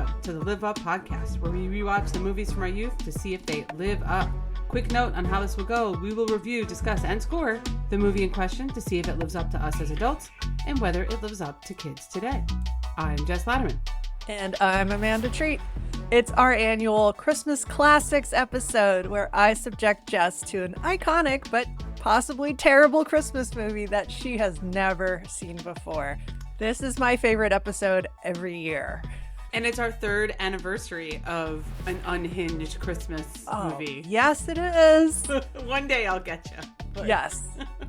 Welcome to the Live Up Podcast, where we rewatch the movies from our youth to see if they live up. Quick note on how this will go. We will review, discuss, and score the movie in question to see if it lives up to us as adults and whether it lives up to kids today. I'm Jess Latterman. And I'm Amanda Treat. It's our annual Christmas Classics episode where I subject Jess to an iconic but possibly terrible Christmas movie that she has never seen before. This is my favorite episode every year. And it's our third anniversary of an unhinged Christmas movie. Yes, it is. One day I'll get you. But... Yes.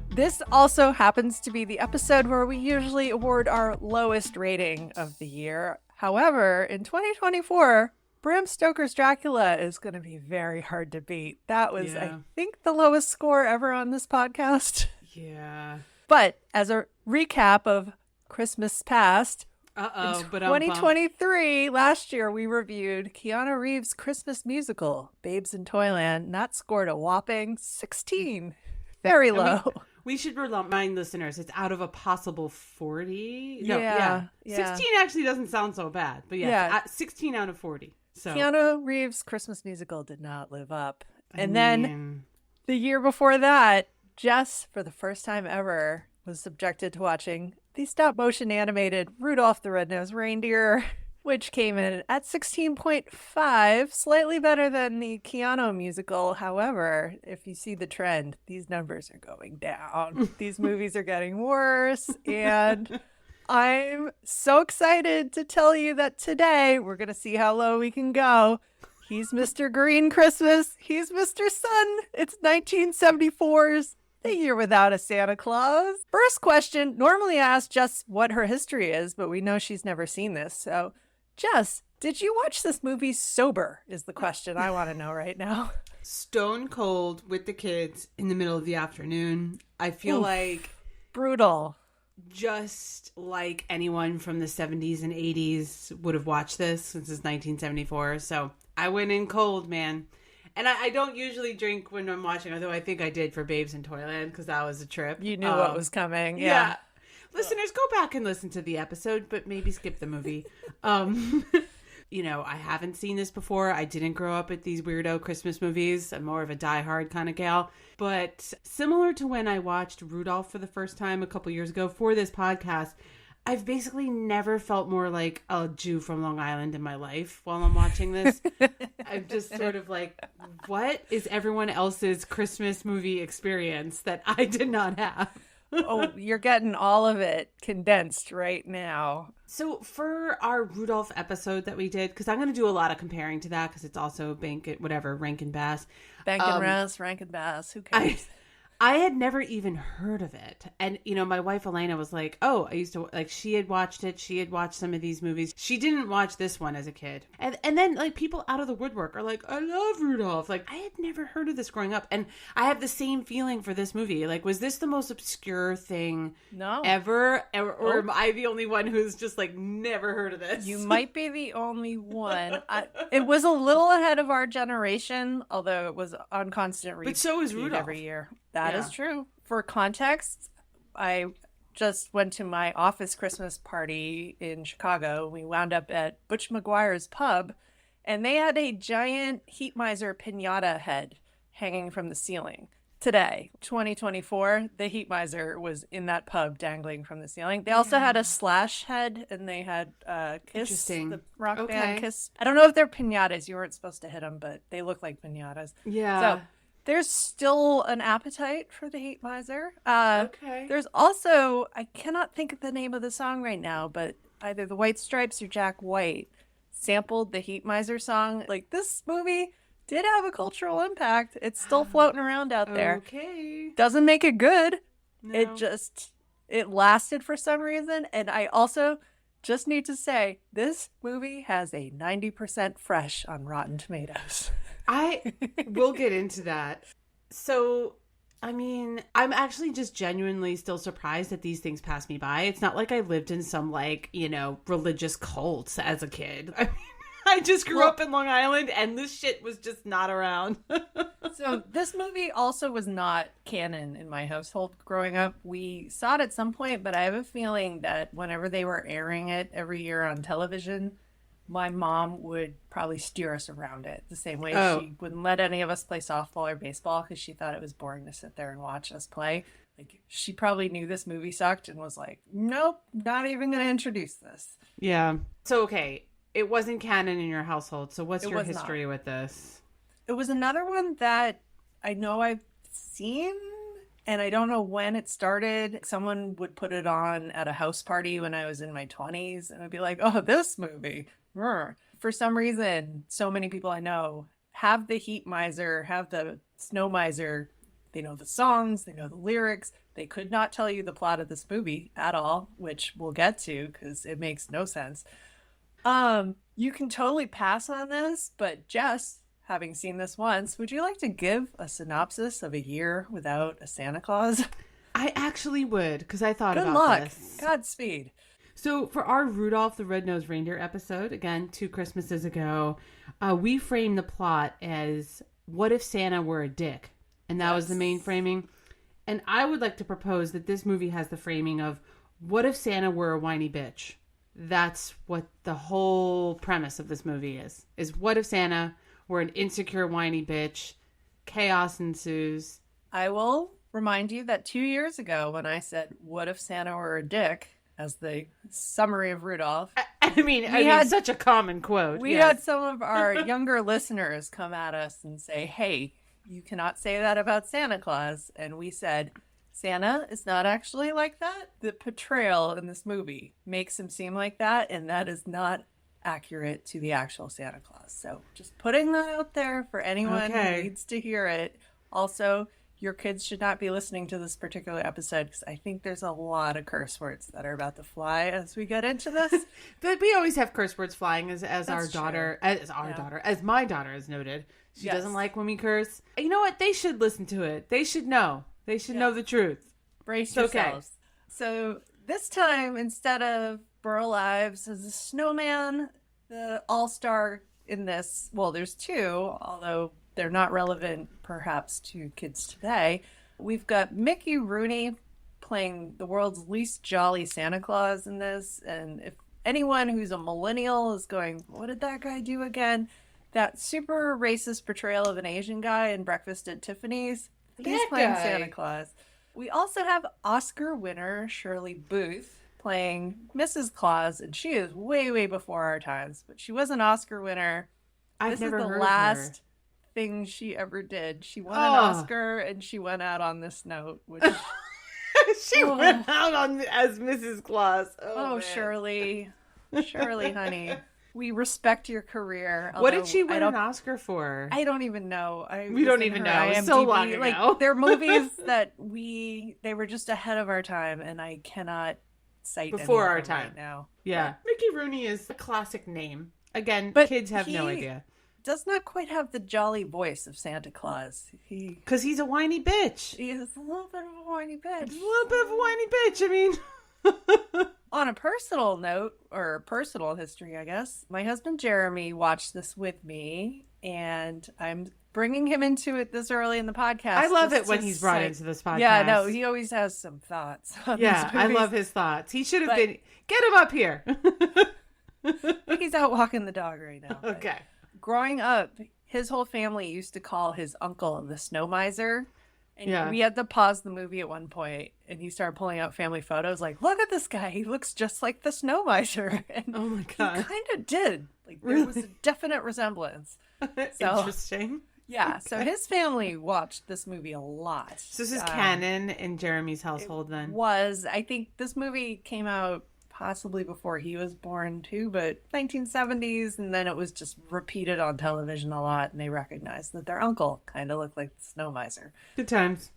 This also happens to be the episode where we usually award our lowest rating of the year. However, in 2024, Bram Stoker's Dracula is going to be very hard to beat. That was, I think, the lowest score ever on this podcast. Yeah. But as a recap of Christmas past, in 2023, last year, we reviewed Keanu Reeves' Christmas musical, Babes in Toyland, and that scored a whopping 16. Very low. We should remind listeners, it's out of a possible 40. No, yeah. 16 actually doesn't sound so bad, but yeah. 16 out of 40. So Keanu Reeves' Christmas musical did not live up. Then the year before that, Jess, for the first time ever, was subjected to watching the stop-motion animated Rudolph the Red-Nosed Reindeer, which came in at 16.5, slightly better than the Keanu musical. However, if you see the trend, these numbers are going down. These movies are getting worse, and I'm so excited to tell you that today we're going to see how low we can go. He's Mr. Green Christmas. He's Mr. Sun. It's 1974's The Year Without a Santa Claus. First question, normally ask Jess what her history is, but we know she's never seen this. So, Jess, did you watch this movie sober is the question I want to know right now. Stone cold with the kids in the middle of the afternoon. I feel like... Brutal. Just like anyone from the 70s and 80s would have watched this since it's 1974. So I went in cold, man. And I don't usually drink when I'm watching, although I think I did for Babes in Toyland because that was a trip. You knew what was coming. Yeah. Listeners, go back and listen to the episode, but maybe skip the movie. I haven't seen this before. I didn't grow up with these weirdo Christmas movies. I'm more of a diehard kind of gal. But similar to when I watched Rudolph for the first time a couple years ago for this podcast, I've basically never felt more like a Jew from Long Island in my life while I'm watching this. I'm just sort of like, what is everyone else's Christmas movie experience that I did not have? Oh, you're getting all of it condensed right now. So for our Rudolph episode that we did, because I'm going to do a lot of comparing to that because it's also Rankin Bass. Rankin Bass, who cares? I had never even heard of it. And, my wife Elena was like, oh, I used to, she had watched it. She had watched some of these movies. She didn't watch this one as a kid. And then, people out of the woodwork are like, I love Rudolph. I had never heard of this growing up. And I have the same feeling for this movie. Was this the most obscure thing ever? Or am I the only one who's just, never heard of this? You might be the only one. It was a little ahead of our generation, although it was on constant repeat. But so is Rudolph. Every year. That is true. For context, I just went to my office Christmas party in Chicago. We wound up at Butch McGuire's pub, and they had a giant Heat Miser piñata head hanging from the ceiling. Today, 2024, the Heat Miser was in that pub dangling from the ceiling. They also had a Slash head, and they had Kiss, the rock band Kiss. I don't know if they're piñatas. You weren't supposed to hit them, but they look like piñatas. Yeah. So there's still an appetite for the Heat Miser. Okay. There's also, I cannot think of the name of the song right now, but either the White Stripes or Jack White sampled the Heat Miser song. This movie did have a cultural impact. It's still floating around out there. Okay. Doesn't make it good. No. It lasted for some reason. And I also just need to say, this movie has a 90% fresh on Rotten Tomatoes. I will get into that. So, I'm actually just genuinely still surprised that these things pass me by. It's not like I lived in some, religious cult as a kid. I just grew up in Long Island, and this shit was just not around. So this movie also was not canon in my household growing up. We saw it at some point, but I have a feeling that whenever they were airing it every year on television, my mom would probably steer us around it the same way Oh. she wouldn't let any of us play softball or baseball because she thought it was boring to sit there and watch us play. Like, she probably knew this movie sucked and was like, nope, not even going to introduce this. Yeah. So, okay, it wasn't canon in your household. So what's your history with this? It was another one that I know I've seen, and I don't know when it started. Someone would put it on at a house party when I was in my 20s, and I'd be like, oh, this movie. For some reason, so many people I know have the heat miser, have the snow miser. They know the songs, they know the lyrics. They could not tell you the plot of this movie at all, which we'll get to because it makes no sense. You can totally pass on this, but Jess, having seen this once, would you like to give a synopsis of A Year Without a Santa Claus? I actually would, because I thought Good about luck. this. Godspeed. So for our Rudolph the Red-Nosed Reindeer episode, again, 2 Christmases ago, we framed the plot as, what if Santa were a dick? And that was the main framing. And I would like to propose that this movie has the framing of, what if Santa were a whiny bitch? That's what the whole premise of this movie is what if Santa were an insecure, whiny bitch? Chaos ensues. I will remind you that 2 years ago when I said, what if Santa were a dick, as the summary of Rudolph. I mean, such a common quote. We had some of our younger listeners come at us and say, hey, you cannot say that about Santa Claus. And we said, Santa is not actually like that. The portrayal in this movie makes him seem like that, and that is not accurate to the actual Santa Claus. So just putting that out there for anyone who needs to hear it. Also, your kids should not be listening to this particular episode because I think there's a lot of curse words that are about to fly as we get into this. But we always have curse words flying as our daughter, as my daughter has noted. She doesn't like when we curse. You know what? They should listen to it. They should know. They should know the truth. Brace yourselves. Okay. So this time, instead of Burl Ives as a snowman, the all-star in this, well, there's 2, although they're not relevant perhaps to kids today. We've got Mickey Rooney playing the world's least jolly Santa Claus in this. And if anyone who's a millennial is going, what did that guy do again? That super racist portrayal of an Asian guy in Breakfast at Tiffany's. He's playing Santa Claus. We also have Oscar winner Shirley Booth playing Mrs. Claus, and she is way, way before our times. But she was an Oscar winner. I've never heard of her. This is the last thing she ever did. She won an Oscar, and she went out on this note, which she went out on as Mrs. Claus. Oh, Shirley, honey. We respect your career. What did she win an Oscar for? I don't even know. We don't even know. It was so long ago. Like, they're movies that they were just ahead of our time, and I cannot cite before our time right now. Yeah, but Mickey Rooney is a classic name. Again, but kids have no idea. Does not quite have the jolly voice of Santa Claus. Because he's a whiny bitch. He is a little bit of a whiny bitch. A little bit of a whiny bitch. I mean. On a personal note, or personal history, I guess, my husband Jeremy watched this with me, and I'm bringing him into it this early in the podcast. I love it when he's brought into this podcast. Yeah, no, he always has some thoughts. Yeah, I love his thoughts. He should have been, get him up here. He's out walking the dog right now. Okay. Growing up, his whole family used to call his uncle the snow miser. And we had to pause the movie at one point, and he started pulling out family photos. Like, look at this guy; he looks just like the snow miser. And oh my god, he kind of did. Like, there was a definite resemblance. So, interesting. Yeah. So his family watched this movie a lot. So this is canon in Jeremy's household. Then I think this movie came out possibly before he was born too, but 1970s, and then it was just repeated on television a lot, and they recognized that their uncle kind of looked like the snow miser. Good times.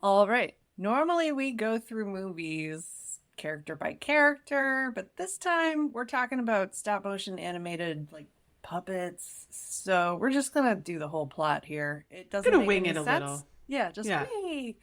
All right. Normally we go through movies character by character, but this time we're talking about stop motion animated like puppets. So we're just gonna do the whole plot here. It doesn't gonna make wing any it a sense. little. Yeah, just wee.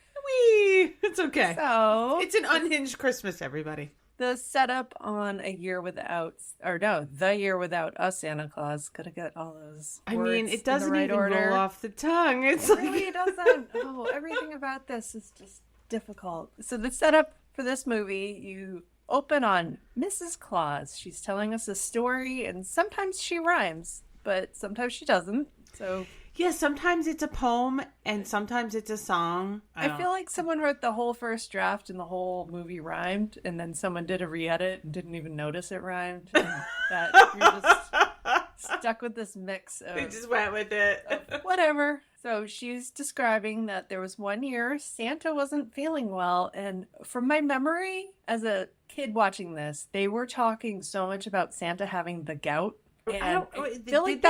It's okay. So it's an unhinged Christmas, everybody. The setup on The Year Without a Santa Claus. Gotta get all those words. I mean, it doesn't right even order. roll off the tongue. It really doesn't. Oh, everything about this is just difficult. So the setup for this movie, you open on Mrs. Claus. She's telling us a story, and sometimes she rhymes, but sometimes she doesn't. So yeah, sometimes it's a poem and sometimes it's a song. I feel like someone wrote the whole first draft and the whole movie rhymed, and then someone did a re-edit and didn't even notice it rhymed. And that you're just stuck with this mix of... They just went with it. Whatever. So she's describing that there was one year Santa wasn't feeling well, and from my memory as a kid watching this, they were talking so much about Santa having the gout. And I feel like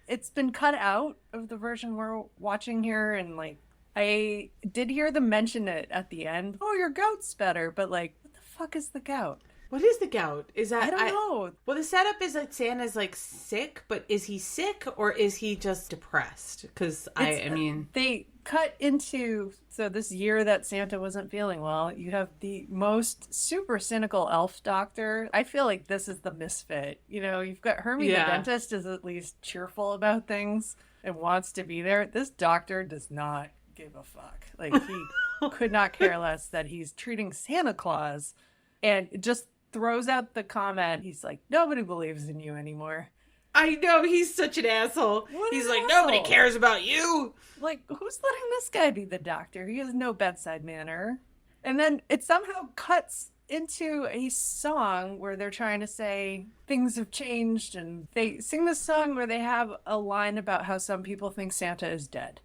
it's been cut out of the version we're watching here, and like I did hear them mention it at the end. Oh, your gout's better, but like, what the fuck is the gout? What is the gout? Is that I don't know. Well, the setup is that Santa's like sick, but is he sick or is he just depressed? Because I mean, they cut into this year that Santa wasn't feeling well. You have the most super cynical elf doctor. I feel like this is the misfit. You know, you've got Hermie the dentist is at least cheerful about things and wants to be there. This doctor does not give a fuck. Like he could not care less that he's treating Santa Claus, and just throws out the comment. He's like, nobody believes in you anymore. I know, he's such an asshole. He's like, nobody cares about you. Like, who's letting this guy be the doctor? He has no bedside manner. And then it somehow cuts into a song where they're trying to say things have changed, and they sing this song where they have a line about how some people think Santa is dead.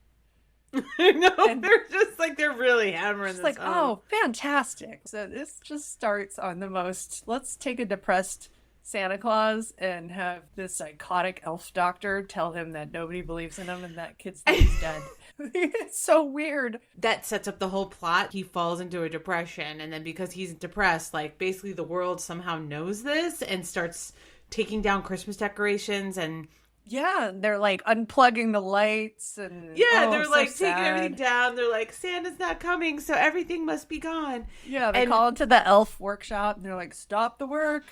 No, and they're just like, they're really hammering this like, home. Oh, fantastic. So this just starts on the most, let's take a depressed Santa Claus and have this psychotic elf doctor tell him that nobody believes in him and that kids think he's dead. It's so weird. That sets up the whole plot. He falls into a depression, and then because he's depressed, like basically the world somehow knows this and starts taking down Christmas decorations, and yeah, they're like unplugging the lights, and they're like taking everything down. They're like, Santa's not coming, so everything must be gone. Yeah, they call into the elf workshop and they're like, stop the work.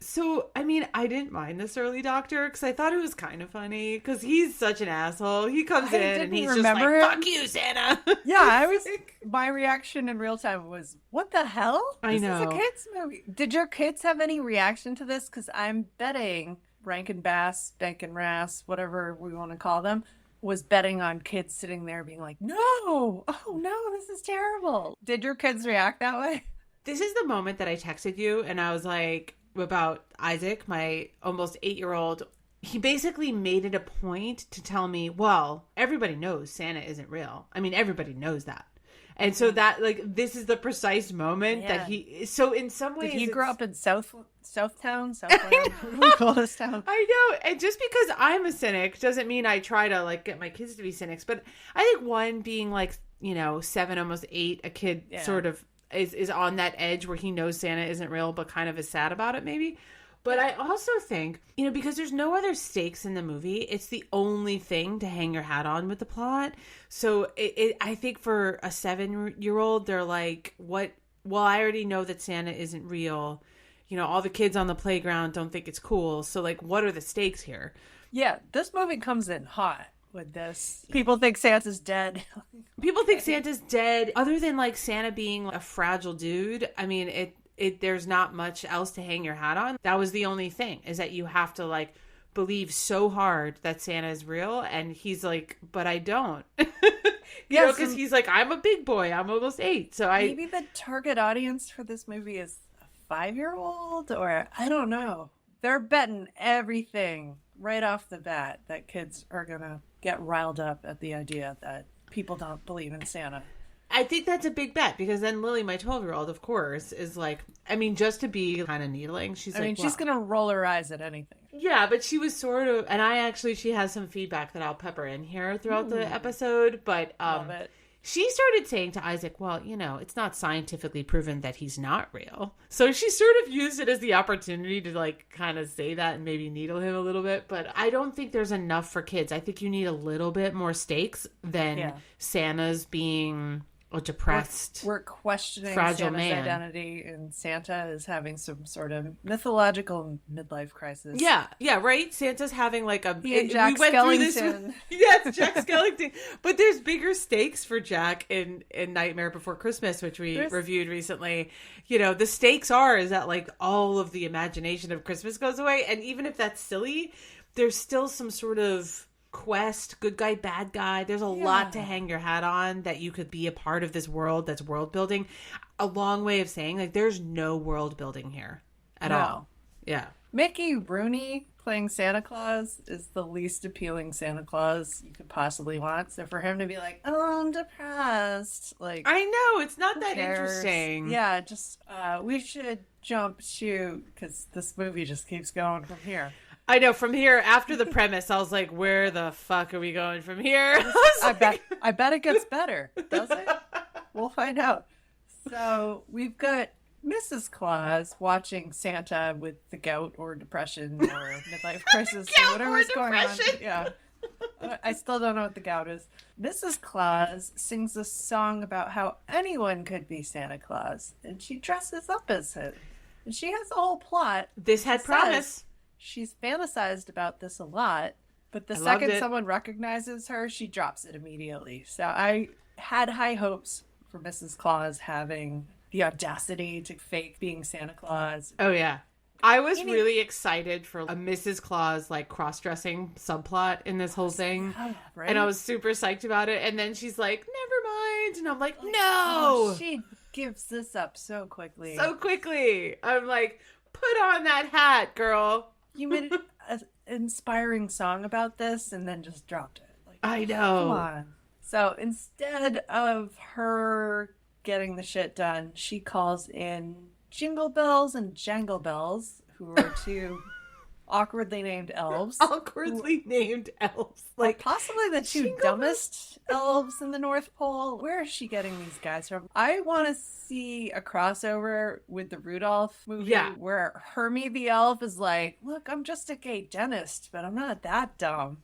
So, I mean, I didn't mind this early doctor because I thought it was kind of funny because he's such an asshole. He comes in and he's just like, fuck you, Santa. Yeah, my reaction in real time was, what the hell? I know. This is a kid's movie. Did your kids have any reaction to this? Because I'm betting Rankin Bass, Bankin' Rass, whatever we want to call them, was betting on kids sitting there being like, no, oh no, this is terrible. Did your kids react that way? This is the moment that I texted you and I was like, about Isaac, my almost 8-year-old. He basically made it a point to tell me, well, everybody knows Santa isn't real. I mean, everybody knows that. And so that, like, this is the precise moment that he, so in some ways. Did he grow up in Southtown? What do we call this town? I know. And just because I'm a cynic doesn't mean I try to, like, get my kids to be cynics. But I think one being, like, 7, almost 8, a kid sort of is on that edge where he knows Santa isn't real, but kind of is sad about it, maybe. But I also think, because there's no other stakes in the movie, it's the only thing to hang your hat on with the plot. So I think for a 7-year-old, they're like, what? Well, I already know that Santa isn't real. All the kids on the playground don't think it's cool. So, like, what are the stakes here? Yeah, this movie comes in hot with this. People think Santa's dead. People think Santa's dead. Other than, like, Santa being a fragile dude, I mean, there's not much else to hang your hat on. That was the only thing, is that you have to, like, believe so hard that Santa is real. And he's like, but I don't. Because he's like, I'm a big boy. I'm almost 8. So maybe the target audience for this movie is a 5-year-old, or I don't know. They're betting everything right off the bat that kids are going to get riled up at the idea that people don't believe in Santa. I think that's a big bet, because then Lily, my 12-year-old, of course, is like, I mean, just to be kind of needling, she's she's going to roll her eyes at anything. Yeah, but she was sort of, and she has some feedback that I'll pepper in here throughout the episode, but Love it. She started saying to Isaac, well, it's not scientifically proven that he's not real. So she sort of used it as the opportunity to, like, kind of say that and maybe needle him a little bit. But I don't think there's enough for kids. I think you need a little bit more stakes than Santa's being a depressed, we're questioning fragile Santa's man. identity, and Santa is having some sort of mythological midlife crisis. Yeah, right. Santa's having like a. He and Jack Skellington. Yes, Jack Skellington. But there's bigger stakes for Jack in Nightmare Before Christmas, which we reviewed recently. You know, the stakes is that like all of the imagination of Christmas goes away, and even if that's silly, there's still some sort of quest, good guy, bad guy. There's a lot to hang your hat on, that you could be a part of this world that's world building. A long way of saying like there's no world building here at all. Yeah. Mickey Rooney playing Santa Claus is the least appealing Santa Claus you could possibly want. So for him to be like, oh, I'm depressed. Like, I know, it's not that cares? interesting. Yeah, just we should jump shoot because this movie just keeps going from here. I know, from here, after the premise, I was like, where the fuck are we going from here? I bet it gets better, does it? We'll find out. So we've got Mrs. Claus watching Santa with the gout or depression or midlife crisis or whatever's going on. Yeah. I still don't know what the gout is. Mrs. Claus sings a song about how anyone could be Santa Claus, and she dresses up as him. And she has a whole plot. This had promise. She's fantasized about this a lot, but the second someone recognizes her, she drops it immediately. So I had high hopes for Mrs. Claus having the audacity to fake being Santa Claus. Oh, yeah. I was really excited for a Mrs. Claus, like, cross-dressing subplot in this whole thing. Yeah, right? And I was super psyched about it. And then she's like, never mind. And I'm like, no! Oh, she gives this up so quickly. So quickly. I'm like, put on that hat, girl. You made an inspiring song about this and then just dropped it. Like, I know. Come on. So instead of her getting the shit done, she calls in Jingle Bells and Jangle Bells, who are two awkwardly named elves. Named elves. Like possibly the two dumbest elves in the North Pole. Where is she getting these guys from? I want to see a crossover with the Rudolph movie where Hermie the elf is like, look, I'm just a gay dentist, but I'm not that dumb.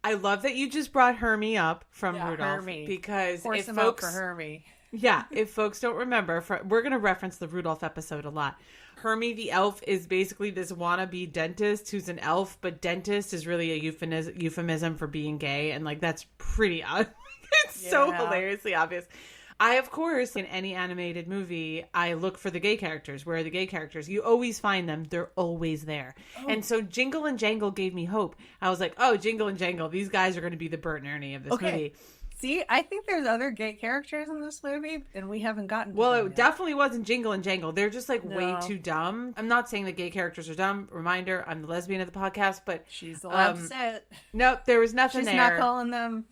I love that you just brought Hermie up from Rudolph. Hermie. Because Force if him folks... out for Hermie. Yeah, if folks don't remember, we're going to reference the Rudolph episode a lot. Hermie the elf is basically this wannabe dentist who's an elf, but dentist is really a euphemism for being gay, and like that's pretty it's so hilariously obvious. I, of course, in any animated movie, I look for the gay characters. Where are the gay characters? You always find them. They're always there. Oh. And so Jingle and Jangle gave me hope. I was like, oh, Jingle and Jangle, these guys are going to be the Bert and Ernie of this movie. See, I think there's other gay characters in this movie, and we haven't gotten to them yet. Definitely wasn't Jingle and Jangle. They're just, like, way too dumb. I'm not saying that gay characters are dumb. Reminder, I'm the lesbian of the podcast, but... She's allowed to say it. Nope, there was nothing there. She's not calling them...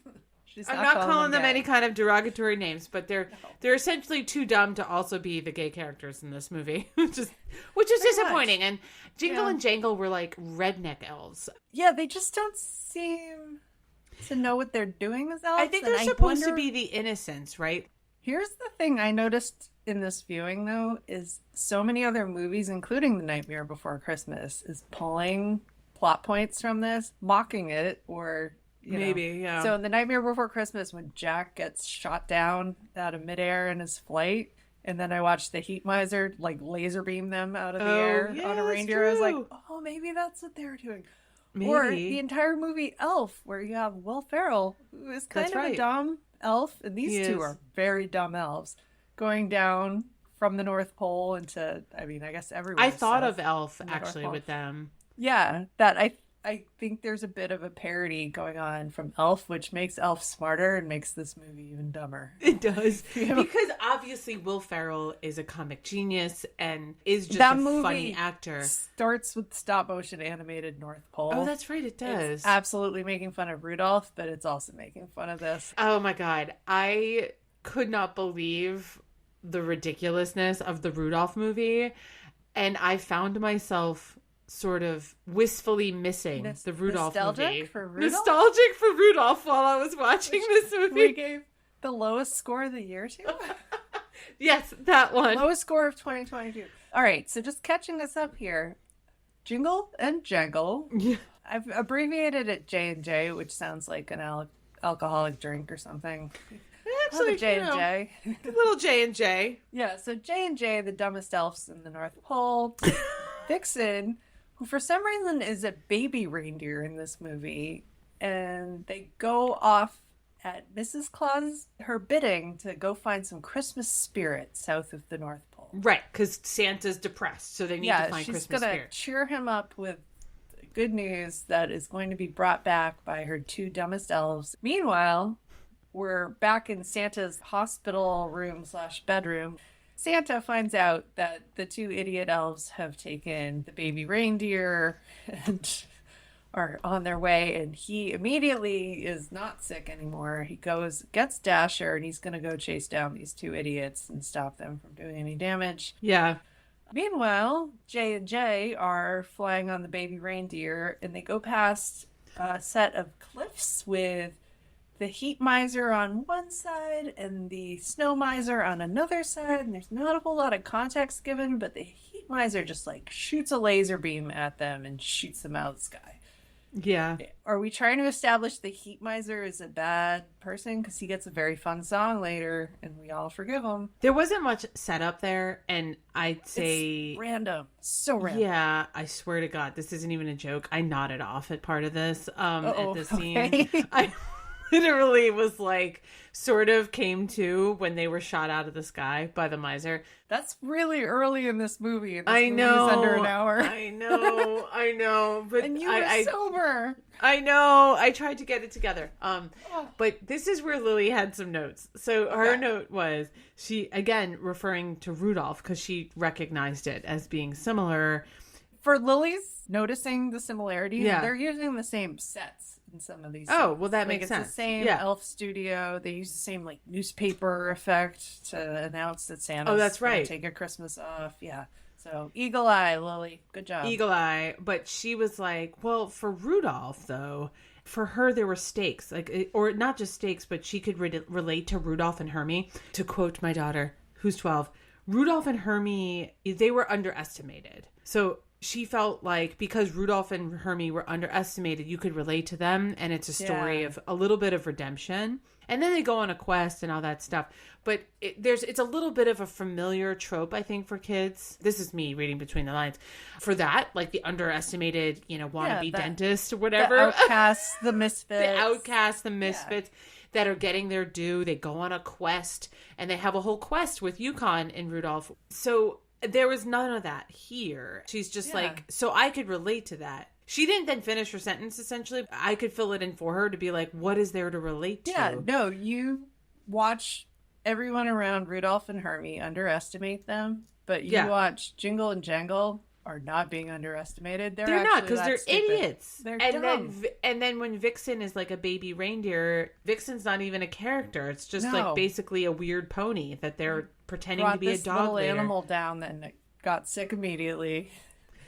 I'm not calling them any kind of derogatory names, but they're essentially too dumb to also be the gay characters in this movie, which is disappointing. And Jingle and Jangle were, like, redneck elves. Yeah, they just don't seem... to know what they're doing as elves. I think they're supposed to be the innocents, right? Here's the thing I noticed in this viewing, though, is so many other movies, including The Nightmare Before Christmas, is pulling plot points from this, mocking it, or... Maybe, yeah. So in The Nightmare Before Christmas, when Jack gets shot down out of midair in his flight, and then I watched the Heat Miser, like, laser beam them out of the air on a reindeer, I was like, oh, maybe that's what they're doing. Maybe. Or the entire movie Elf, where you have Will Ferrell, who is kind of a dumb elf, and these two are very dumb elves, going down from the North Pole into, I mean, I guess everywhere. I thought of Elf, actually, with them. Yeah, that I think there's a bit of a parody going on from Elf, which makes Elf smarter and makes this movie even dumber. It does. Because obviously Will Ferrell is a comic genius and is just a funny actor. Starts with stop motion animated North Pole. Oh, that's right, it does. It's absolutely making fun of Rudolph, but it's also making fun of this. Oh my God. I could not believe the ridiculousness of the Rudolph movie. And I found myself sort of wistfully missing the Rudolph movie. For Rudolph? Nostalgic for Rudolph while I was watching this movie. We gave the lowest score of the year to? Yes, that one. Lowest score of 2022. All right, so just catching us up here. Jingle and Jangle. Yeah. I've abbreviated it J&J, which sounds like an alcoholic drink or something. It's like J&J. Little J&J. Yeah, so J&J, the dumbest elves in the North Pole. Vixen, who for some reason is a baby reindeer in this movie, and they go off at Mrs. Claus, her bidding, to go find some Christmas spirit south of the North Pole. Right, because Santa's depressed, so they need to find Christmas spirit. Yeah, she's going to cheer him up with good news that is going to be brought back by her two dumbest elves. Meanwhile, we're back in Santa's hospital room / bedroom. Santa finds out that the two idiot elves have taken the baby reindeer and are on their way, and he immediately is not sick anymore. He gets Dasher, and he's going to go chase down these two idiots and stop them from doing any damage. Yeah. Meanwhile, J and J are flying on the baby reindeer, and they go past a set of cliffs with the heat miser on one side and the snow miser on another side, and there's not a whole lot of context given, but the heat miser just like shoots a laser beam at them and shoots them out of the sky. Yeah. Are we trying to establish the heat miser is a bad person because he gets a very fun song later and we all forgive him? There wasn't much setup there, and I'd say... It's random. So random. Yeah, I swear to God, this isn't even a joke. I nodded off at part of this at this scene. Okay. I literally was like, sort of came to when they were shot out of the sky by the miser. That's really early in this movie. I know. Under an hour. I know. But and you were sober. I know. I tried to get it together. But this is where Lily had some notes. So her note was, she, again, referring to Rudolph, because she recognized it as being similar. For Lily's noticing the similarities, they're using the same sets in some of these. Oh, well, that makes sense. It's the same elf studio. They use the same like newspaper effect to announce that Santa's that's right. take a Christmas off. Yeah. So eagle eye, Lily. Good job. Eagle eye. But she was like, well, for Rudolph, though, for her, there were stakes, like, or not just stakes, but she could relate to Rudolph and Hermie. To quote my daughter, who's 12, Rudolph and Hermie, they were underestimated. So she felt like because Rudolph and Hermie were underestimated, you could relate to them. And it's a story of a little bit of redemption. And then they go on a quest and all that stuff. But it's a little bit of a familiar trope, I think, for kids. This is me reading between the lines. For that, like the underestimated, wannabe dentist or whatever. The outcasts, the misfits. That are getting their due. They go on a quest. And they have a whole quest with Yukon and Rudolph. So there was none of that here. She's just like, so I could relate to that. She didn't then finish her sentence, essentially. I could fill it in for her to be like, what is there to relate to? Yeah, no, you watch everyone around Rudolph and Hermie, underestimate them, but you watch Jingle and Jangle are not being underestimated. They're not, because they're stupid. Idiots. They're dumb. dumb. And then when Vixen is like a baby reindeer, Vixen's not even a character. It's just like basically a weird pony that they're pretending to be a dog little later. Animal down and got sick immediately.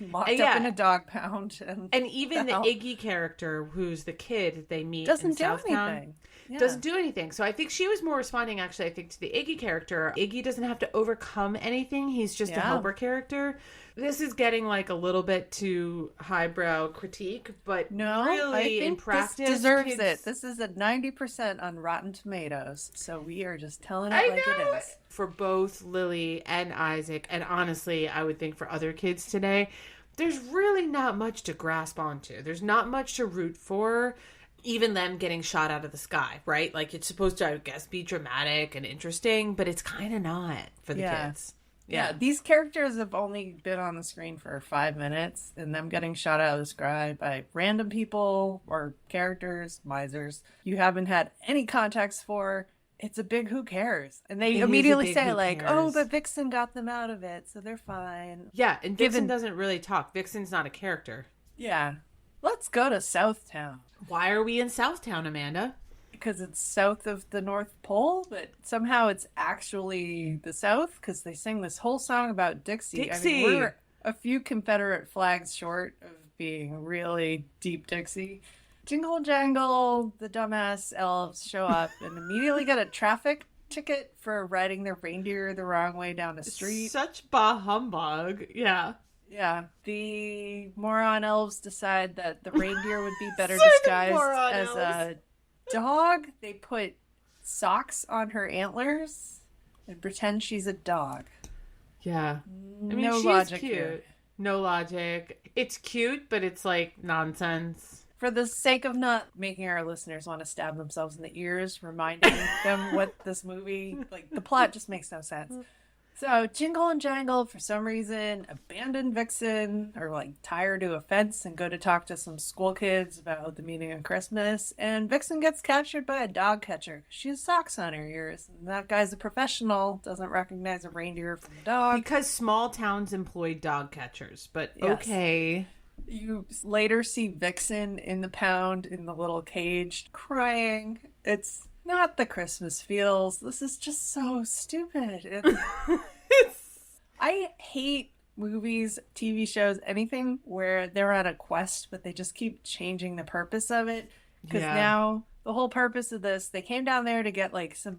Locked up in a dog pound. And even the Iggy character, who's the kid they meet doesn't in do Southtown, anything. Yeah. Doesn't do anything. So I think she was more responding, actually, I think, to the Iggy character. Iggy doesn't have to overcome anything. He's just a helper character. This is getting like a little bit too highbrow critique, but really I think in practice, this deserves it. This is at 90% on Rotten Tomatoes, so we are just telling it like it is. For both Lily and Isaac, and honestly, I would think for other kids today, there's really not much to grasp onto. There's not much to root for. Even them getting shot out of the sky, right? Like, it's supposed to, I guess, be dramatic and interesting, but it's kind of not for the kids. Yeah, these characters have only been on the screen for 5 minutes, and them getting shot out of the sky by random people or characters, misers, you haven't had any context for. It's a big who cares. And they immediately say, like, oh, but Vixen got them out of it, so they're fine. Yeah, and Vixen doesn't really talk. Vixen's not a character. Yeah. Let's go to Southtown. Why are we in Southtown, Amanda? Because it's south of the North Pole, but somehow it's actually the South, because they sing this whole song about Dixie. I mean, we're a few Confederate flags short of being really deep Dixie. Jingle jangle, the dumbass elves show up and immediately get a traffic ticket for riding their reindeer the wrong way down the street. Such bah humbug. Yeah. Yeah. The moron elves decide that the reindeer would be better disguised as a dog. They put socks on her antlers and pretend she's a dog. Yeah. I mean, No she's logic cute. here. No logic. It's cute, but it's like nonsense. For the sake of not making our listeners want to stab themselves in the ears, reminding them what this movie, like, the plot just makes no sense. So Jingle and Jangle, for some reason, abandon Vixen, or like tie her to a fence and go to talk to some school kids about the meaning of Christmas. And Vixen gets captured by a dog catcher. She has socks on her ears. And that guy's a professional, doesn't recognize a reindeer from a dog. Because small towns employ dog catchers, but Yes. okay. You later see Vixen in the pound in the little cage crying. It's not the Christmas feels. This is just so stupid. I hate movies, TV shows, anything where they're on a quest, but they just keep changing the purpose of it. Because now the whole purpose of this, they came down there to get like some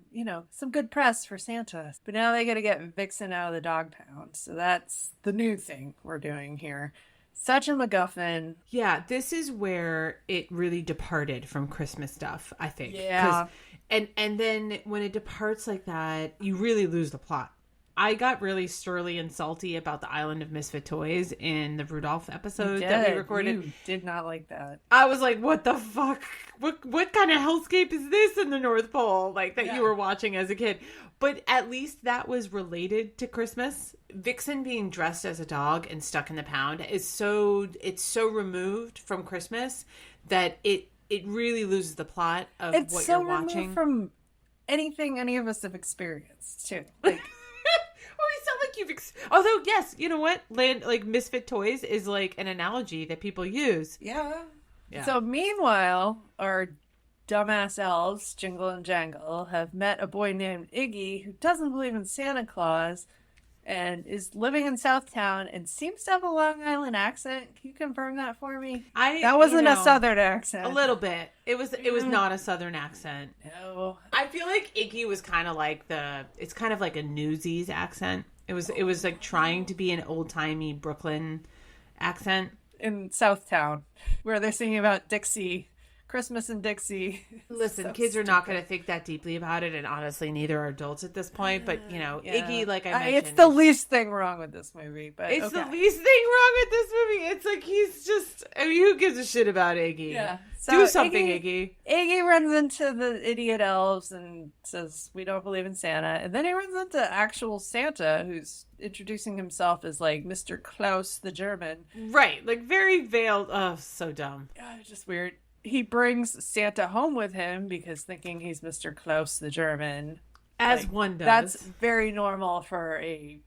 good press for Santa. But now they got to get Vixen out of the dog pound. So that's the new thing we're doing here. Such a MacGuffin. Yeah, this is where it really departed from Christmas stuff, I think. Yeah. And then when it departs like that, you really lose the plot. I got really surly and salty about the Island of Misfit Toys in the Rudolph episode that we recorded. You did not like that. I was like, what the fuck? What kind of hellscape is this in the North Pole? Like, that you were watching as a kid. But at least that was related to Christmas. Vixen being dressed as a dog and stuck in the pound is so removed from Christmas that it really loses the plot of what you're watching. It's so removed from anything any of us have experienced, too. Like, you sound like although, yes, you know what? Like, Misfit Toys is like an analogy that people use. Yeah. So meanwhile, our dumbass elves, Jingle and Jangle, have met a boy named Iggy who doesn't believe in Santa Claus and is living in Southtown and seems to have a Long Island accent. Can you confirm that for me? That wasn't a Southern accent. A little bit. It was not a Southern accent. No. I feel like Iggy was kind of like it's kind of like a Newsies accent. It was like trying to be an old-timey Brooklyn accent. In Southtown, where they're singing about Dixie, Christmas in Dixie. Listen, so kids are not going to think that deeply about it, and honestly, neither are adults at this point. But, Iggy, like I mentioned... It's the least thing wrong with this movie, but it's the least thing wrong with this movie. It's like he's just... I mean, who gives a shit about Iggy? Yeah. So do something, Iggy. Iggy runs into the idiot elves and says, we don't believe in Santa. And then he runs into actual Santa, who's introducing himself as, like, Mr. Klaus the German. Right. Like, very veiled. Oh, so dumb. Just weird. He brings Santa home with him because thinking he's Mr. Klaus the German. As one does. That's very normal for a,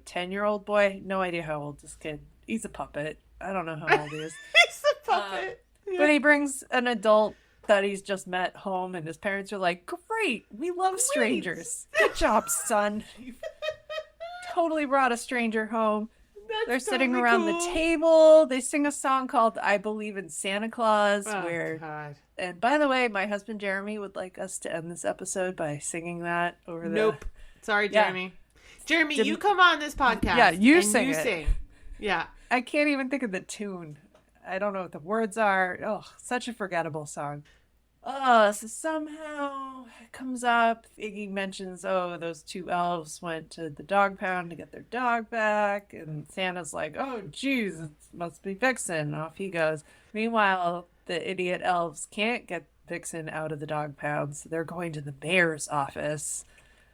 10-year-old boy. No idea how old this kid. He's a puppet. I don't know how old he is. He's a puppet. But he brings an adult that he's just met home, and his parents are like, great, we love strangers. Good job, son. You've totally brought a stranger home. They're sitting around the table. They sing a song called I Believe in Santa Claus. God. And by the way, my husband Jeremy would like us to end this episode by singing that over the... Nope. Sorry, Jeremy. Yeah. Jeremy, you come on this podcast. Yeah, you sing. Yeah. I can't even think of the tune. I don't know what the words are. Oh, such a forgettable song. So somehow it comes up. Iggy mentions, those two elves went to the dog pound to get their dog back. And Santa's like, oh, geez, it must be Vixen. Off he goes. Meanwhile, the idiot elves can't get Vixen out of the dog pound, so they're going to the mayor's office.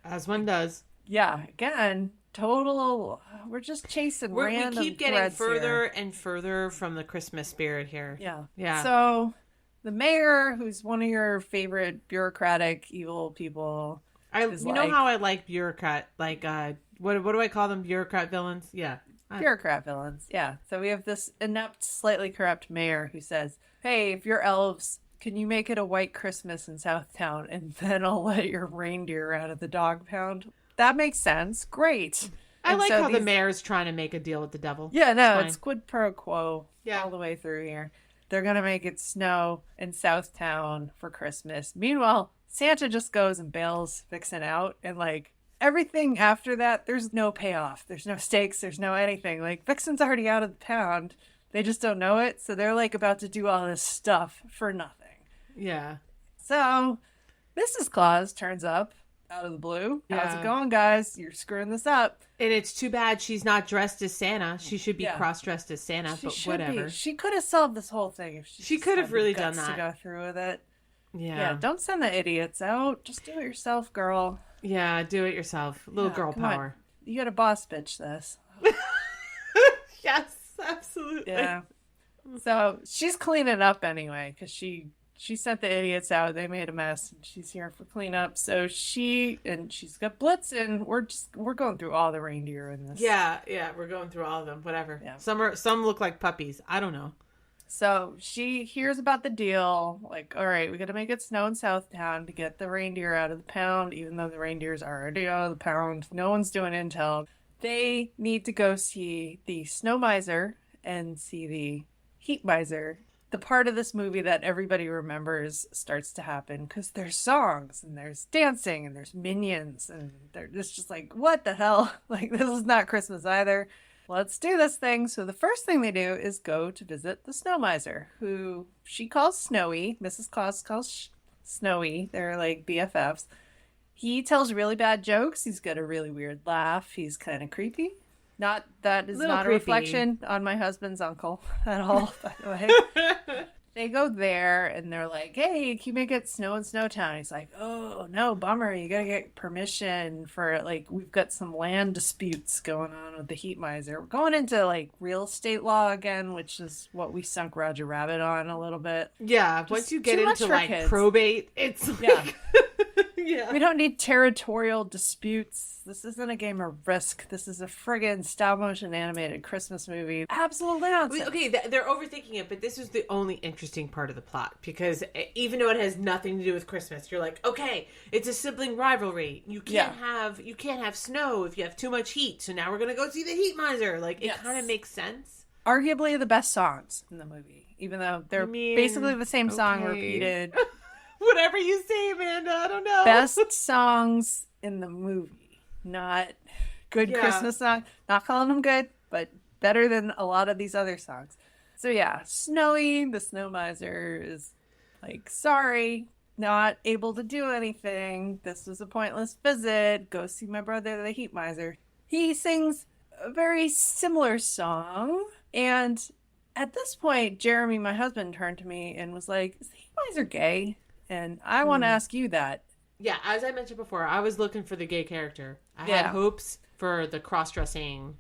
As one does. Yeah, again, total... We're just chasing random We keep getting further here. And further from the Christmas spirit here. Yeah. So... the mayor, who's one of your favorite bureaucratic evil people, know how I like bureaucrat, like what do I call them? Bureaucrat villains? Yeah, bureaucrat villains. Yeah. So we have this inept, slightly corrupt mayor who says, "Hey, if you're elves, can you make it a white Christmas in Southtown, and then I'll let your reindeer out of the dog pound?" That makes sense. Great. I like how the mayor's trying to make a deal with the devil. Yeah, no, it's quid pro quo all the way through here. They're going to make it snow in Southtown for Christmas. Meanwhile, Santa just goes and bails Vixen out. And, like, everything after that, there's no payoff. There's no stakes. There's no anything. Like, Vixen's already out of the pound. They just don't know it. So they're, like, about to do all this stuff for nothing. Yeah. So Mrs. Claus turns up out of the blue. How's Yeah. it going, guys? You're screwing this up. And it's too bad she's not dressed as Santa. She should be Yeah. cross-dressed as Santa, She but should whatever. be. She could have solved this whole thing if she She just could have had the really done guts that. to go through with it. Yeah. Don't send the idiots out. Just do it yourself, girl. Yeah, do it yourself. Little Yeah, girl come on. power. You got to boss bitch this. Yes, absolutely. Yeah. So she's cleaning up anyway because she sent the idiots out. They made a mess, and she's here for cleanup. So she's got Blitz, and we're going through all the reindeer in this. Yeah, we're going through all of them. Whatever. Yeah. Some look like puppies. I don't know. So she hears about the deal. Like, all right, we got to make it snow in Southtown to get the reindeer out of the pound, even though the reindeer's already out of the pound. No one's doing intel. They need to go see the snow miser and see the heat miser. The part of this movie that everybody remembers starts to happen because there's songs and there's dancing and there's minions and they're just like, what the hell? Like, this is not Christmas either. Let's do this thing. So the first thing they do is go to visit the snow miser, who she calls Snowy. Mrs. Claus calls Snowy. They're like BFFs. He tells really bad jokes. He's got a really weird laugh. He's kind of creepy. That is not creepy. a reflection on my husband's uncle at all, by the way. They go there and they're like, hey, can you make it snow in Snowtown? He's like, oh, no, bummer. You got to get permission for, like, we've got some land disputes going on with the heat miser. We're going into, like, real estate law again, which is what we sunk Roger Rabbit on a little bit. Yeah, Just once you get too much into for like kids. probate, it's like, Yeah. yeah. We don't need territorial disputes. This isn't a game of Risk. This is a friggin' stop-motion animated Christmas movie. Absolutely nonsense. Okay, they're overthinking it, but this is the only interesting part of the plot because even though it has nothing to do with Christmas, you're like, okay, it's a sibling rivalry. You can't have snow if you have too much heat. So now we're gonna go see the heat miser. Like, it kind of makes sense. Arguably the best songs in the movie, even though they're basically the same song repeated. Whatever you say, Amanda. I don't know. Best songs in the movie, not good Christmas songs. Not calling them good, but better than a lot of these other songs. So yeah, Snowy, the snow miser, is like, sorry, not able to do anything. This was a pointless visit. Go see my brother, the heat miser. He sings a very similar song, and at this point, Jeremy, my husband, turned to me and was like, is the heat miser gay? And I want to ask you that. Yeah, as I mentioned before, I was looking for the gay character. I had hopes for the cross-dressing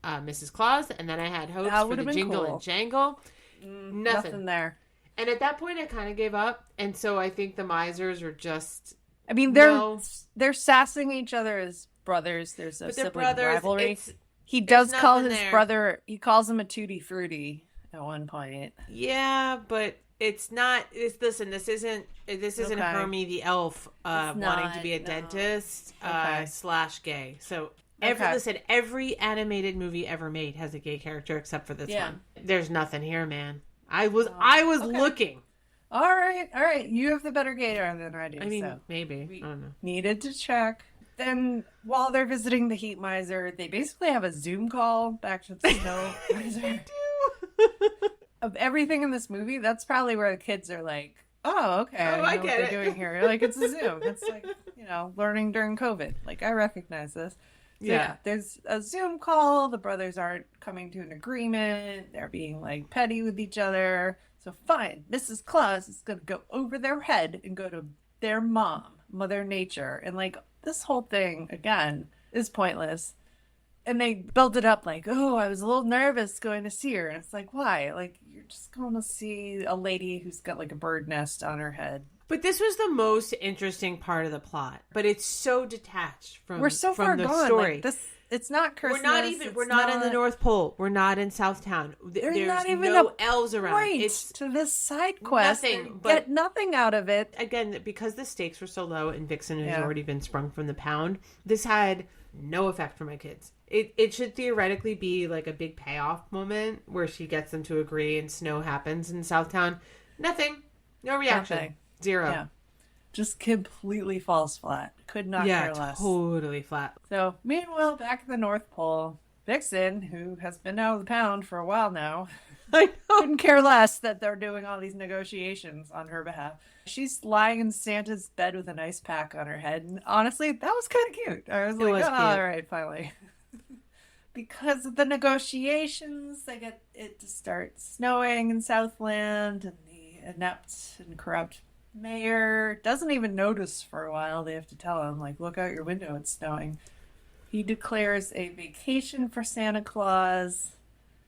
Mrs. Claus, and then I had hopes for the Jingle and Jangle. Nothing there. And at that point, I kind of gave up. And so I think the misers are just... I mean, they're sassing each other as brothers. There's a sibling rivalry. He does call his brother, he calls him a tutti frutti at one point. Yeah, but... This isn't Hermie the elf wanting to be a dentist / gay. So every animated movie ever made has a gay character except for this one. There's nothing here, man. I was looking. All right. You have the better gator than I do. I mean, maybe. I don't know. Needed to check. Then while they're visiting the heat miser, they basically have a Zoom call back to the snow miser. They do. Of everything in this movie, that's probably where the kids are like, oh, okay, I know what they're doing here. Like, it's a Zoom. It's like, learning during COVID. Like, I recognize this. So, yeah, there's a Zoom call. The brothers aren't coming to an agreement. They're being, like, petty with each other. So, fine. Mrs. Claus is going to go over their head and go to their mom, Mother Nature. And, like, this whole thing, again, is pointless. And they build it up like, oh, I was a little nervous going to see her. And it's like, why? Like, you're just going to see a lady who's got like a bird nest on her head. But this was the most interesting part of the plot. But it's so detached from We're so far the gone. story. Like, it's not Christmas. We're not in the North Pole. We're not in Southtown. There's not even no elves around. It's to this side quest. Nothing. Get nothing out of it. Again, because the stakes were so low and Vixen has already been sprung from the pound, this had no effect for my kids. It should theoretically be like a big payoff moment where she gets them to agree and snow happens in Southtown. Nothing. No reaction. Nothing. Zero. Yeah. Just completely falls flat. Could not care less. Totally flat. So, meanwhile, back at the North Pole, Vixen, who has been out of the pound for a while now, I know. Couldn't care less that they're doing all these negotiations on her behalf. She's lying in Santa's bed with an ice pack on her head. And honestly, that was kind of cute. I was like, all right, finally. Because of the negotiations, they get it to start snowing in Southland, and the inept and corrupt mayor doesn't even notice for a while. They have to tell him, like, look out your window, it's snowing. He declares a vacation for Santa Claus.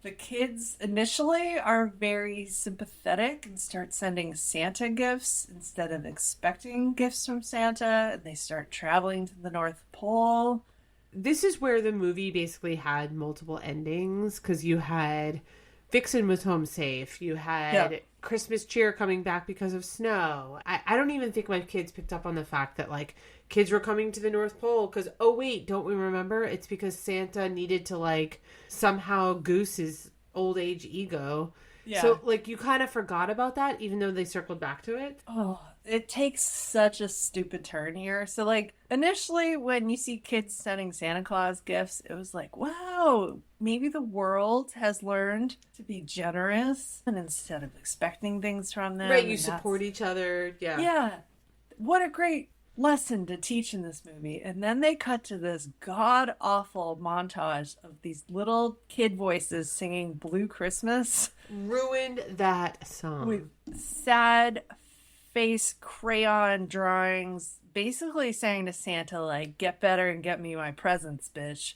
The kids initially are very sympathetic and start sending Santa gifts instead of expecting gifts from Santa, and they start traveling to the North Pole. This is where the movie basically had multiple endings, because you had Vixen was home safe. You had Christmas cheer coming back because of snow. I don't even think my kids picked up on the fact that, like, kids were coming to the North Pole because, oh, wait, don't we remember? It's because Santa needed to, like, somehow goose his old age ego. Yeah. So, like, you kind of forgot about that, even though they circled back to it. Oh, it takes such a stupid turn here. So, like, initially when you see kids sending Santa Claus gifts, it was like, wow, maybe the world has learned to be generous, and instead of expecting things from them. Right, you support each other. Yeah. Yeah. What a great lesson to teach in this movie. And then they cut to this god-awful montage of these little kid voices singing Blue Christmas. Ruined that song. With sad face crayon drawings, basically saying to Santa, like, get better and get me my presents, bitch.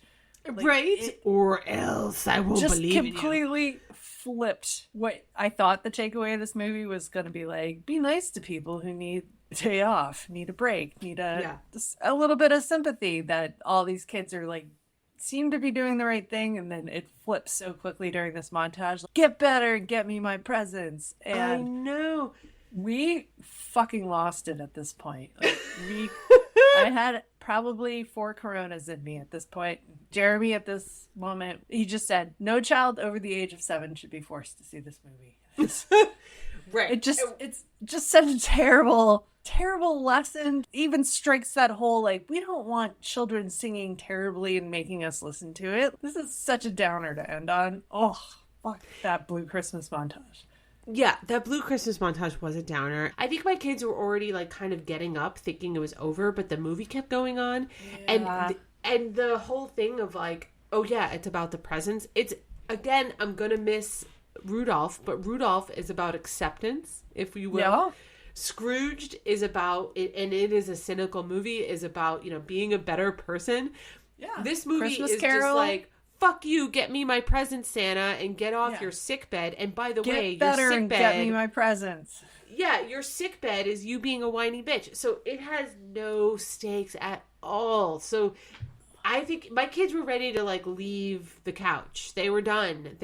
Like, right? Or else I won't believe in you. Just completely flipped what I thought the takeaway of this movie was going to be. Like, be nice to people who need a day off, need a break, need a little bit of sympathy, that all these kids are, like, seem to be doing the right thing, and then it flips so quickly during this montage. Like, get better and get me my presents. And I know. We fucking lost it at this point. Like, I had probably 4 Coronas in me at this point. Jeremy, at this moment, he just said, no child over the age of 7 should be forced to see this movie. Right. It's just such a terrible lesson. Even strikes that whole, like, we don't want children singing terribly and making us listen to it. This is such a downer to end on. Oh, fuck that Blue Christmas montage. Yeah, that Blue Christmas montage was a downer. I think my kids were already, like, kind of getting up thinking it was over, but the movie kept going on. Yeah. And the whole thing of, like, oh yeah, it's about the presents. It's, again, I'm going to miss Rudolph, but Rudolph is about acceptance, if you will. Yeah. Scrooged is about it, and it is a cynical movie, is about, you know, being a better person. Yeah. This movie Christmas is Carol. Just like, fuck you, get me my presents, Santa, and get off your sick bed. And by the way, your sick bed, get me my presents. Yeah, your sick bed is you being a whiny bitch. So it has no stakes at all. So I think my kids were ready to, like, leave the couch. They were done.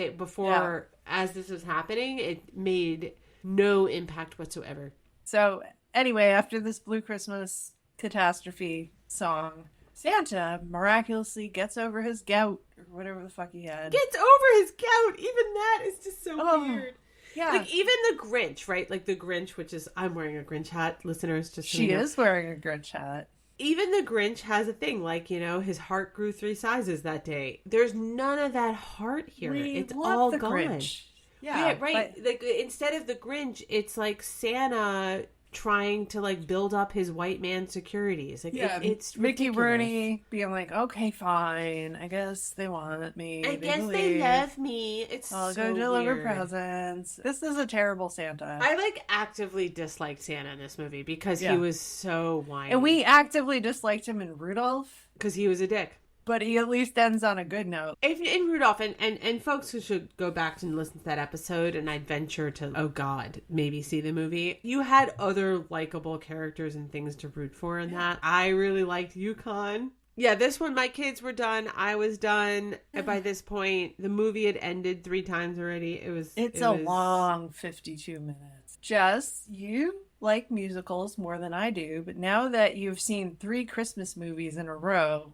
As this was happening, it made no impact whatsoever. So anyway, after this Blue Christmas catastrophe song, Santa miraculously gets over his gout, or whatever the fuck he had. Gets over his gout! Even that is just so weird. Yeah. Like, even the Grinch, right? Like, the Grinch, which is, I'm wearing a Grinch hat, listeners, just so She is wearing a Grinch hat. Even the Grinch has a thing, like, you know, his heart grew 3 sizes that day. There's none of that heart here. It's all gone. Grinch. Yeah, right. But, like, instead of the Grinch, it's like Santa trying to, like, build up his white man securities. Like, it's Mickey Rooney being like, okay, fine, I guess they want me. I guess they love me. It's I'll so go deliver weird. Presents. This is a terrible Santa. I, like, actively disliked Santa in this movie because he was so whiny. And we actively disliked him in Rudolph. Because he was a dick. But he at least ends on a good note. In Rudolph, and folks who should go back and listen to that episode, and I'd venture to, oh God, maybe see the movie. You had other likable characters and things to root for in that. I really liked Yukon. Yeah, this one, my kids were done. I was done. And by this point, the movie had ended 3 times already. It's a long 52 minutes. Jess, you like musicals more than I do, but now that you've seen 3 Christmas movies in a row,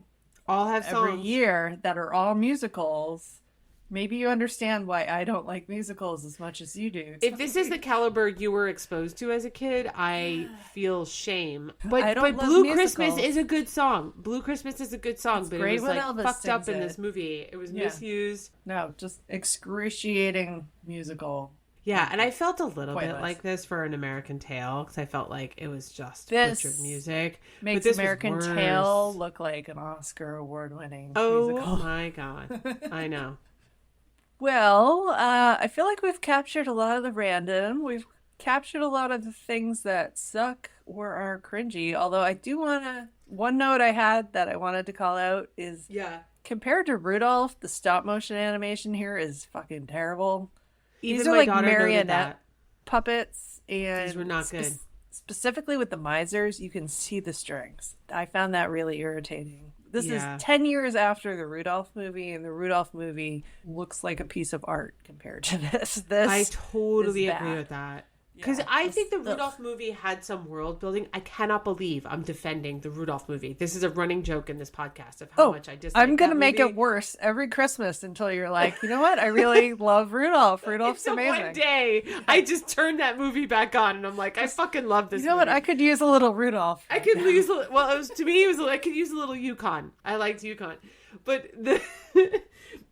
all have songs every year that are all musicals, Maybe you understand why I don't like musicals as much as you do. If this is the caliber you were exposed to as a kid, I feel shame. I But don't love Blue musicals. Christmas is a good song. Blue Christmas is a good song, but great it was when like Elvis fucked up sings in it. this movie. It was Yeah. misused. No, just excruciating musical. Yeah, and I felt a little bit Pointless. like this for An American Tail because I felt like it was just This butchered music. Makes but this was American worse. Tail look like an Oscar award-winning Oh musical. my god, I know. Well, I feel like we've captured a lot of the random. We've captured a lot of the things that suck or are cringy. Although I do want to... One note I had that I wanted to call out is... Yeah. Compared to Rudolph, the stop-motion animation here is fucking terrible. Even These are my like daughter noted marionette that. puppets. And These were not good. Specifically with the misers, you can see the strings. I found that really irritating. This Yeah. is 10 years after the Rudolph movie, and the Rudolph movie looks like a piece of art compared to this. I totally is agree bad. with that. Because Yeah, I think the Rudolph movie had some world building. I cannot believe I'm defending the Rudolph movie. This is a running joke in this podcast of how much I dislike I'm going to that make movie. it worse every Christmas until you're like, you know what? I really love Rudolph. Rudolph's So amazing. one day, I just turned that movie back on, and I'm like, I fucking love this You know what? movie. I could use a little Rudolph. I could use well. It was to me. It was I could use a little Yukon. I liked Yukon, but the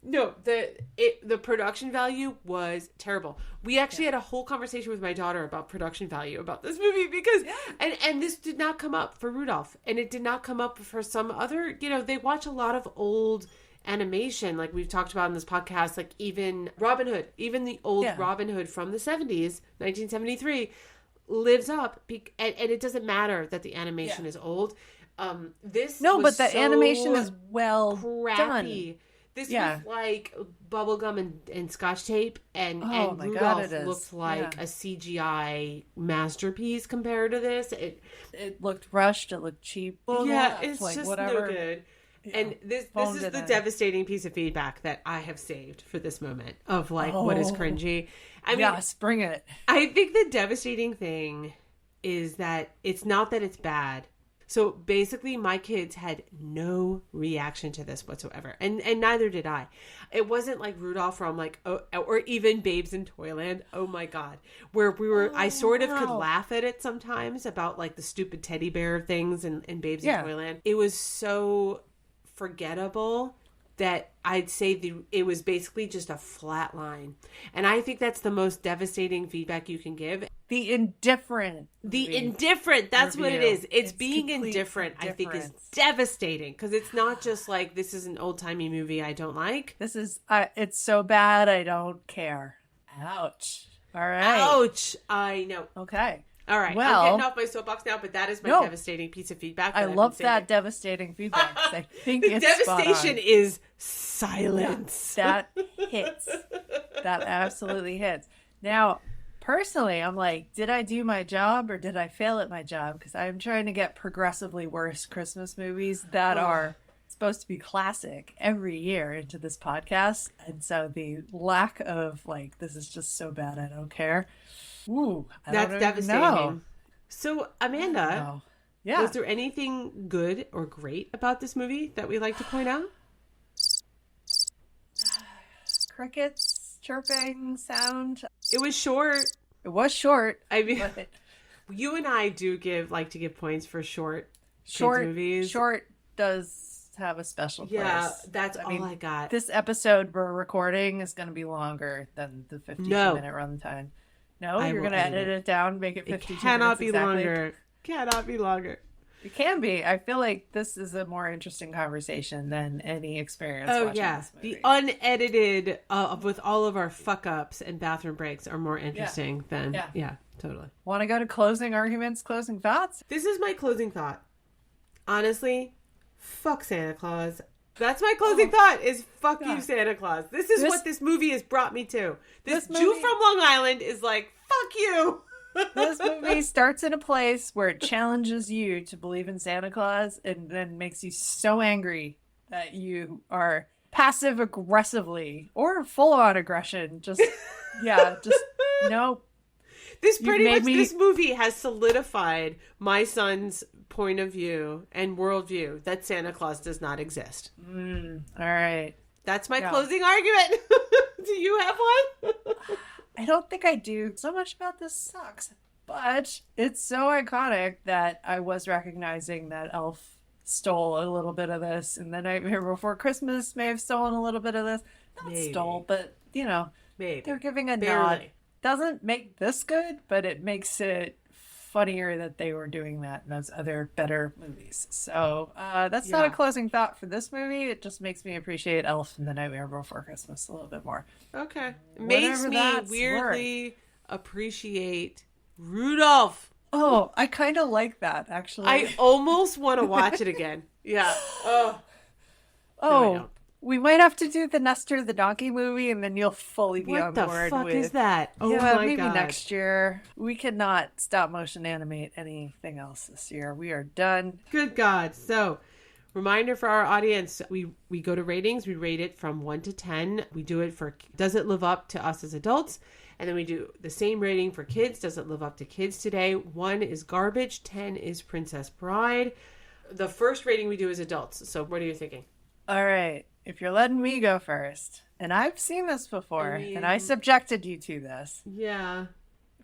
no the production value was terrible. We actually had a whole conversation with my daughter about production value about this movie because and this did not come up for Rudolph, and it did not come up for some other. You know, they watch a lot of old animation, like we've talked about in this podcast, like even Robin Hood, even the old Robin Hood from the 70s, 1973. Lives up, and it doesn't matter that the animation is old. This No, was but the so animation is well crappy. done. This was like bubblegum and scotch tape, and my Rudolph God, it is. looked like a CGI masterpiece compared to this. It looked rushed. It looked cheap. it's like just whatever. no good. And this Phoned is it the in. devastating piece of feedback that I have saved for this moment of like what is cringy. I mean, Yes, bring it. I think the devastating thing is that it's not that it's bad. So basically my kids had no reaction to this whatsoever. And neither did I. It wasn't like Rudolph where I'm like, oh, or even Babes in Toyland. Oh my God. Where we were, I sort of could laugh at it sometimes about like the stupid teddy bear things in Babes in Toyland. It was so forgettable that I'd say it was basically just a flat line. And I think that's the most devastating feedback you can give. The indifferent. That's what it is. It's being complete indifferent, I think, is indifference. devastating. Because it's not just like, this is an old-timey movie I don't like. This is, it's so bad I don't care. Ouch. All right. Ouch. I know. Okay. All right. Well, I'm getting off my soapbox now, but that is my devastating piece of feedback. I love that devastating feedback. I think the it's devastation is silence. That hits. That absolutely hits. Now, personally, I'm like, did I do my job or did I fail at my job? Because I'm trying to get progressively worse Christmas movies that are supposed to be classic every year into this podcast. And so the lack of like, this is just so bad, I don't care. Ooh, That's devastating. know. So, Amanda, Yeah. was there anything good or great about this movie that we'd like to point out? Crickets, chirping, sound. It was short. It was short. I mean, but you and I do like to give points for short kids short movies. Short does have a special place. Yeah, that's all I got. This episode we're recording is going to be longer than the 52-minute runtime. No, you're going to edit it down, make it 52 minutes. It cannot be exactly. longer. Cannot be longer. It can be. I feel like this is a more interesting conversation than any experience watching this movie. The unedited with all of our fuck ups and bathroom breaks are more interesting than totally. Want to go to closing arguments, closing thoughts? This is my closing thought. Honestly, fuck Santa Claus. That's my closing thought is fuck you, Santa Claus. This is what this movie has brought me to. This Jew from Long Island is like, fuck you. This movie starts in a place where it challenges you to believe in Santa Claus and then makes you so angry that you are aggressively or full on aggression. Just no. This this movie has solidified my son's point of view and worldview that Santa Claus does not exist. All right. That's my Yeah. closing argument. Do you have one? I don't think I do. So much about this sucks, but it's so iconic that I was recognizing that Elf stole a little bit of this, and The Nightmare Before Christmas may have stolen a little bit of this. Not Maybe. stole, but Maybe. they're giving a nod. Barely. Doesn't make this good, but it makes it funnier that they were doing that in those other better movies. So that's not a closing thought for this movie. It just makes me appreciate Elf and The Nightmare Before Christmas a little bit more. Okay. It makes Whatever me that's weirdly appreciate Rudolph. Oh, I kind of like that, actually. I almost want to watch it again. Yeah. Oh. No, we might have to do the Nestor the Donkey movie, and then you'll fully be on board with... What the fuck is that? Oh yeah, my maybe God. next year. We cannot stop motion animate anything else this year. We are done. Good God. So, reminder for our audience, we go to ratings. We rate it from 1 to 10. We do it for, does it live up to us as adults? And then we do the same rating for kids. Does it live up to kids today? 1 is garbage. 10 is Princess Bride. The first rating we do is adults. So what are you thinking? All right. If you're letting me go first, and I've seen this before, and I subjected you to this. Yeah.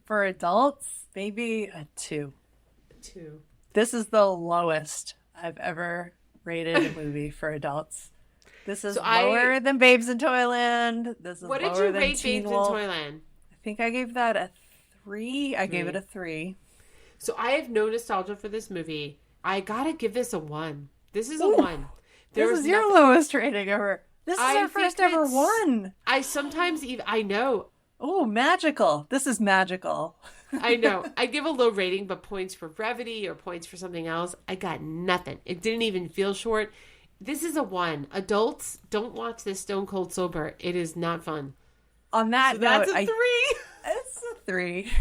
For adults, maybe a 2. 2. This is the lowest I've ever rated a movie for adults. This is lower than Babes in Toyland. This is what lower did you than rate Teen Babes Wolf. in Toyland? I think I gave that a 3. I gave it a 3. So I have no nostalgia for this movie. I gotta give this a 1. This is a 1. This is your lowest rating ever. This is our first ever 1. I sometimes even, I know. Oh, magical. This is magical. I know. I give a low rating, but points for brevity or points for something else, I got nothing. It didn't even feel short. This is a 1. Adults, don't watch this stone cold sober. It is not fun. On that so note, that's a 3. It's a 3.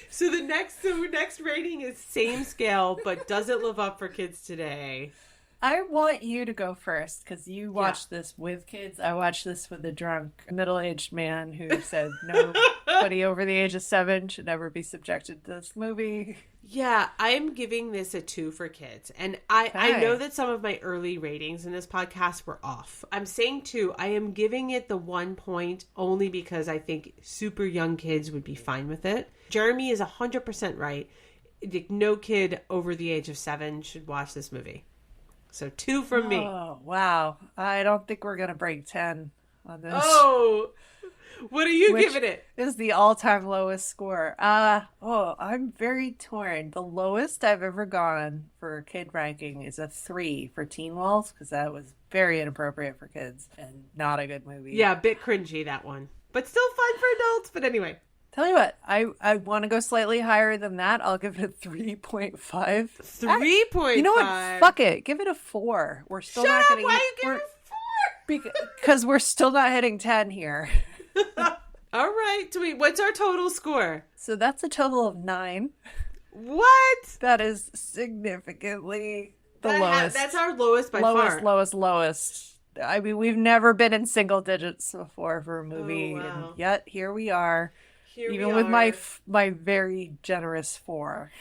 So the next rating is same scale, but does it live up for kids today? I want you to go first because you watched this with kids. I watched this with a drunk middle-aged man who said nobody over the age of 7 should ever be subjected to this movie. Yeah, I'm giving this a 2 for kids. And I know that some of my early ratings in this podcast were off. I'm saying 2. I am giving it the 1 point only because I think super young kids would be fine with it. Jeremy is 100% right. No kid over the age of 7 should watch this movie. So 2 from me. Oh, wow. I don't think we're going to break 10 on this. Oh, what are you giving it? This is the all-time lowest score. I'm very torn. The lowest I've ever gone for kid ranking is a 3 for Teen Wolf because that was very inappropriate for kids and not a good movie. Yeah, a bit cringy, that one. But still fun for adults. But anyway. Tell you what, I want to go slightly higher than that. I'll give it a 3.5. 3.5? You know what? Fuck it. Give it a 4. We're still Shut not up! going to Why are you giving it 4? Because we're still not hitting 10 here. All right. What's our total score? So that's a total of 9. What? That is significantly the lowest. That's our lowest by far. Lowest. I mean, we've never been in single digits before for a movie, and yet here we are. Even with my very generous 4.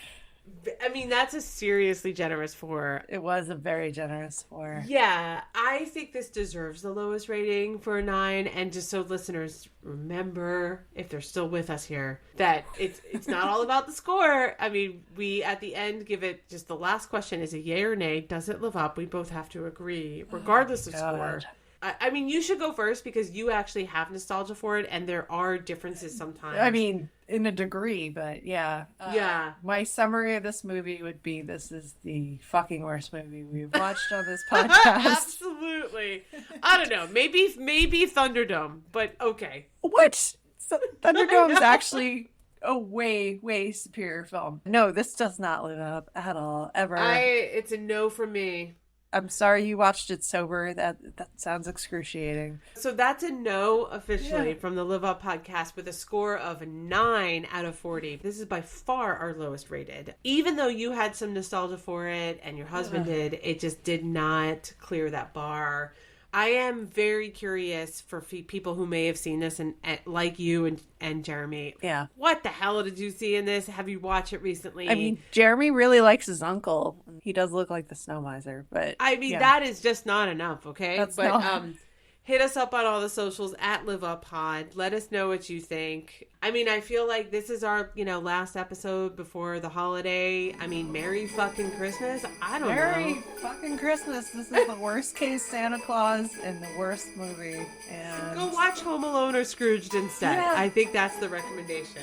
I mean, that's a seriously generous 4. It was a very generous 4. Yeah, I think this deserves the lowest rating for a 9. And just so listeners remember, if they're still with us here, that it's not all about the score. I mean, we at the end give it just the last question is a yay or nay. Does it live up? We both have to agree, regardless of score. I mean, you should go first because you actually have nostalgia for it, and there are differences sometimes. I mean, in a degree, but yeah. Yeah. My summary of this movie would be this is the fucking worst movie we've watched on this podcast. Absolutely. I don't know. Maybe Thunderdome, but okay. What? So Thunderdome is actually a way, way superior film. No, this does not live up at all, ever. It's a no from me. I'm sorry you watched it sober. That sounds excruciating. So that's a no officially from the Live Up podcast with a score of 9 out of 40. This is by far our lowest rated. Even though you had some nostalgia for it and your husband did, it just did not clear that bar. I am very curious for people who may have seen this and like you and Jeremy. Yeah. What the hell did you see in this? Have you watched it recently? I mean, Jeremy really likes his uncle. He does look like the snow miser, but I mean, that is just not enough, okay? That's but not... Hit us up on all the socials at Live Up Pod. Let us know what you think. I mean, I feel like this is our, last episode before the holiday. I mean, Merry fucking Christmas. I don't know. Merry fucking Christmas. This is the worst case Santa Claus and the worst movie. And go watch Home Alone or Scrooged instead. Yeah. I think that's the recommendation.